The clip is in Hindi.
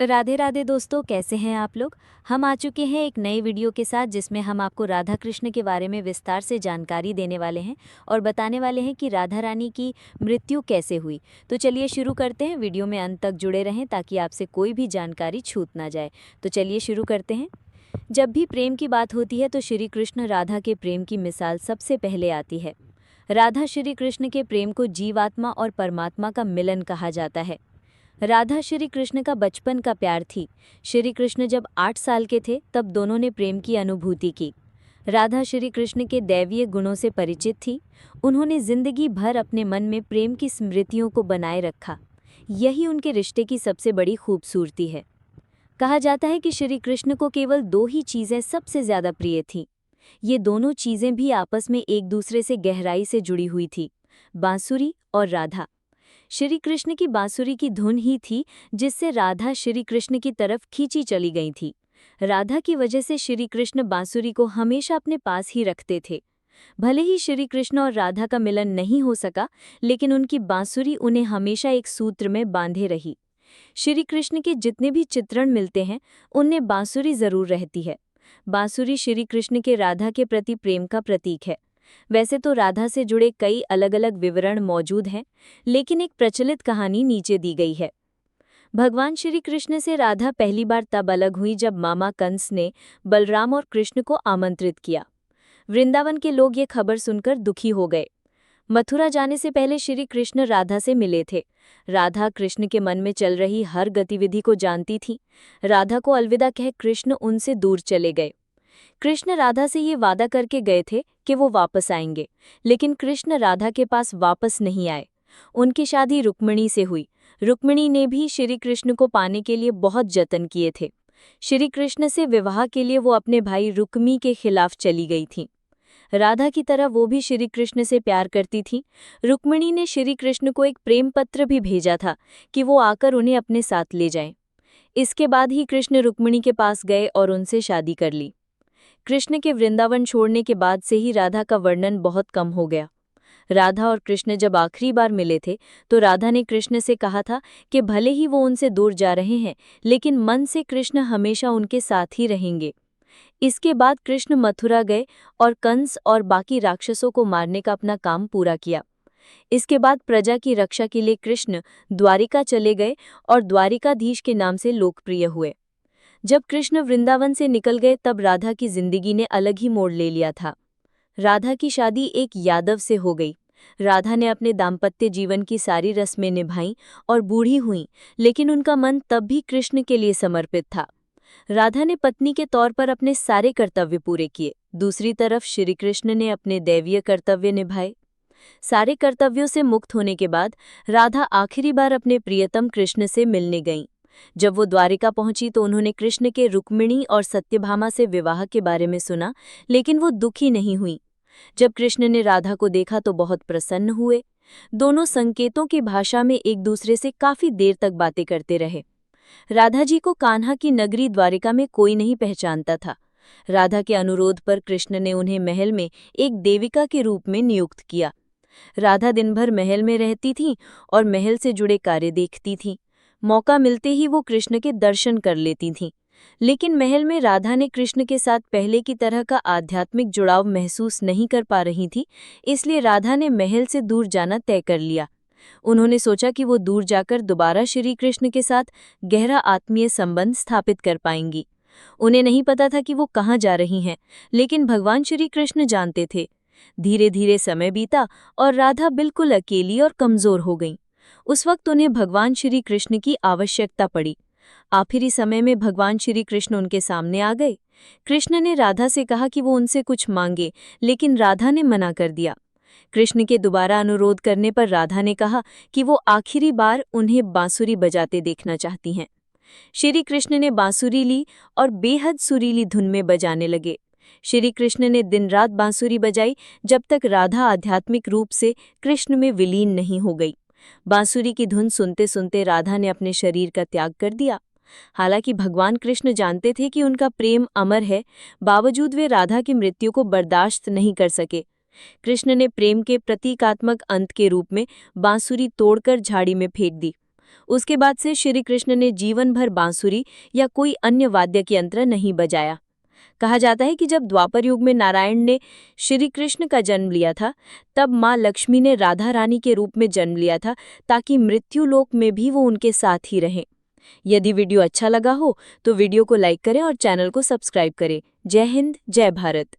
राधे राधे दोस्तों, कैसे हैं आप लोग। हम आ चुके हैं एक नई वीडियो के साथ जिसमें हम आपको राधा कृष्ण के बारे में विस्तार से जानकारी देने वाले हैं और बताने वाले हैं कि राधा रानी की मृत्यु कैसे हुई। तो चलिए शुरू करते हैं। वीडियो में अंत तक जुड़े रहें ताकि आपसे कोई भी जानकारी छूट ना जाए। तो चलिए शुरू करते हैं। जब भी प्रेम की बात होती है तो श्री कृष्ण राधा के प्रेम की मिसाल सबसे पहले आती है। राधा श्री कृष्ण के प्रेम को जीवात्मा और परमात्मा का मिलन कहा जाता है। राधा श्री कृष्ण का बचपन का प्यार थी। श्री कृष्ण जब 8 साल के थे तब दोनों ने प्रेम की अनुभूति की। राधा श्री कृष्ण के दैवीय गुणों से परिचित थी। उन्होंने जिंदगी भर अपने मन में प्रेम की स्मृतियों को बनाए रखा। यही उनके रिश्ते की सबसे बड़ी खूबसूरती है। कहा जाता है कि श्री कृष्ण को केवल 2 ही चीज़ें सबसे ज़्यादा प्रिय थीं। ये दोनों चीज़ें भी आपस में एक दूसरे से गहराई से जुड़ी हुई थी, बांसुरी और राधा। श्री कृष्ण की बांसुरी की धुन ही थी जिससे राधा श्री कृष्ण की तरफ खींची चली गई थी। राधा की वजह से श्री कृष्ण बांसुरी को हमेशा अपने पास ही रखते थे। भले ही श्री कृष्ण और राधा का मिलन नहीं हो सका, लेकिन उनकी बांसुरी उन्हें हमेशा एक सूत्र में बांधे रही। श्री कृष्ण के जितने भी चित्रण मिलते हैं उनमें बांसुरी जरूर रहती है। बांसुरी श्री कृष्ण के राधा के प्रति प्रेम का प्रतीक है। वैसे तो राधा से जुड़े कई अलग अलग विवरण मौजूद हैं, लेकिन एक प्रचलित कहानी नीचे दी गई है। भगवान श्री कृष्ण से राधा पहली बार तब अलग हुई जब मामा कंस ने बलराम और कृष्ण को आमंत्रित किया। वृंदावन के लोग ये खबर सुनकर दुखी हो गए। मथुरा जाने से पहले श्री कृष्ण राधा से मिले थे। राधा कृष्ण के मन में चल रही हर गतिविधि को जानती थी। राधा को अलविदा कह कृष्ण उनसे दूर चले गए। कृष्ण राधा से ये वादा करके गए थे कि वो वापस आएंगे, लेकिन कृष्ण राधा के पास वापस नहीं आए। उनकी शादी रुक्मिणी से हुई। रुक्मिणी ने भी श्री कृष्ण को पाने के लिए बहुत जतन किए थे। श्री कृष्ण से विवाह के लिए वो अपने भाई रुक्मी के खिलाफ चली गई थी। राधा की तरह वो भी श्री कृष्ण से प्यार करती थी। रुक्मिणी ने श्री कृष्ण को एक प्रेम पत्र भी भेजा था कि वो आकर उन्हें अपने साथ ले जाएं। इसके बाद ही कृष्ण रुक्मिणी के पास गए और उनसे शादी कर ली। कृष्ण के वृंदावन छोड़ने के बाद से ही राधा का वर्णन बहुत कम हो गया। राधा और कृष्ण जब आखिरी बार मिले थे तो राधा ने कृष्ण से कहा था कि भले ही वो उनसे दूर जा रहे हैं, लेकिन मन से कृष्ण हमेशा उनके साथ ही रहेंगे। इसके बाद कृष्ण मथुरा गए और कंस और बाकी राक्षसों को मारने का अपना काम पूरा किया। इसके बाद प्रजा की रक्षा के लिए कृष्ण द्वारिका चले गए और द्वारिकाधीश के नाम से लोकप्रिय हुए। जब कृष्ण वृंदावन से निकल गए तब राधा की जिंदगी ने अलग ही मोड़ ले लिया था। राधा की शादी एक यादव से हो गई। राधा ने अपने दाम्पत्य जीवन की सारी रस्में निभाईं और बूढ़ी हुईं, लेकिन उनका मन तब भी कृष्ण के लिए समर्पित था। राधा ने पत्नी के तौर पर अपने सारे कर्तव्य पूरे किए। दूसरी तरफ श्री कृष्ण ने अपने दैवीय कर्तव्य निभाए। सारे कर्तव्यों से मुक्त होने के बाद राधा आखिरी बार अपने प्रियतम कृष्ण से मिलने गईं। जब वो द्वारिका पहुंची तो उन्होंने कृष्ण के रुक्मिणी और सत्यभामा से विवाह के बारे में सुना, लेकिन वो दुखी नहीं हुई। जब कृष्ण ने राधा को देखा तो बहुत प्रसन्न हुए। दोनों संकेतों की भाषा में एक दूसरे से काफी देर तक बातें करते रहे। राधा जी को कान्हा की नगरी द्वारिका में कोई नहीं पहचानता था। राधा के अनुरोध पर कृष्ण ने उन्हें महल में एक देविका के रूप में नियुक्त किया। राधा दिन भर महल में रहती थीं और महल से जुड़े कार्य देखती थीं। मौका मिलते ही वो कृष्ण के दर्शन कर लेती थीं। लेकिन महल में राधा ने कृष्ण के साथ पहले की तरह का आध्यात्मिक जुड़ाव महसूस नहीं कर पा रही थी, इसलिए राधा ने महल से दूर जाना तय कर लिया। उन्होंने सोचा कि वो दूर जाकर दोबारा श्री कृष्ण के साथ गहरा आत्मीय संबंध स्थापित कर पाएंगी। उन्हें नहीं पता था कि वो कहाँ जा रही हैं, लेकिन भगवान श्री कृष्ण जानते थे। धीरे धीरे समय बीता और राधा बिल्कुल अकेली और कमजोर हो गईं। उस वक्त उन्हें भगवान श्री कृष्ण की आवश्यकता पड़ी। आखिरी समय में भगवान श्री कृष्ण उनके सामने आ गए। कृष्ण ने राधा से कहा कि वो उनसे कुछ मांगे, लेकिन राधा ने मना कर दिया। कृष्ण के दोबारा अनुरोध करने पर राधा ने कहा कि वो आखिरी बार उन्हें बांसुरी बजाते देखना चाहती हैं। श्री कृष्ण ने बांसुरी ली और बेहद सुरीली धुन में बजाने लगे। श्री कृष्ण ने दिन रात बांसुरी बजाई जब तक राधा आध्यात्मिक रूप से कृष्ण में विलीन नहीं हो गई। बांसुरी की धुन सुनते सुनते राधा ने अपने शरीर का त्याग कर दिया। हालांकि भगवान कृष्ण जानते थे कि उनका प्रेम अमर है, बावजूद वे राधा की मृत्यु को बर्दाश्त नहीं कर सके। कृष्ण ने प्रेम के प्रतीकात्मक अंत के रूप में बांसुरी तोड़कर झाड़ी में फेंक दी। उसके बाद से श्री कृष्ण ने जीवन भर बांसुरी या कोई अन्य वाद्य यंत्र नहीं बजाया। कहा जाता है कि जब द्वापर युग में नारायण ने श्री कृष्ण का जन्म लिया था, तब माँ लक्ष्मी ने राधा रानी के रूप में जन्म लिया था, ताकि मृत्यु लोक में भी वो उनके साथ ही रहें। यदि वीडियो अच्छा लगा हो तो वीडियो को लाइक करें और चैनल को सब्सक्राइब करें। जय हिंद, जय भारत।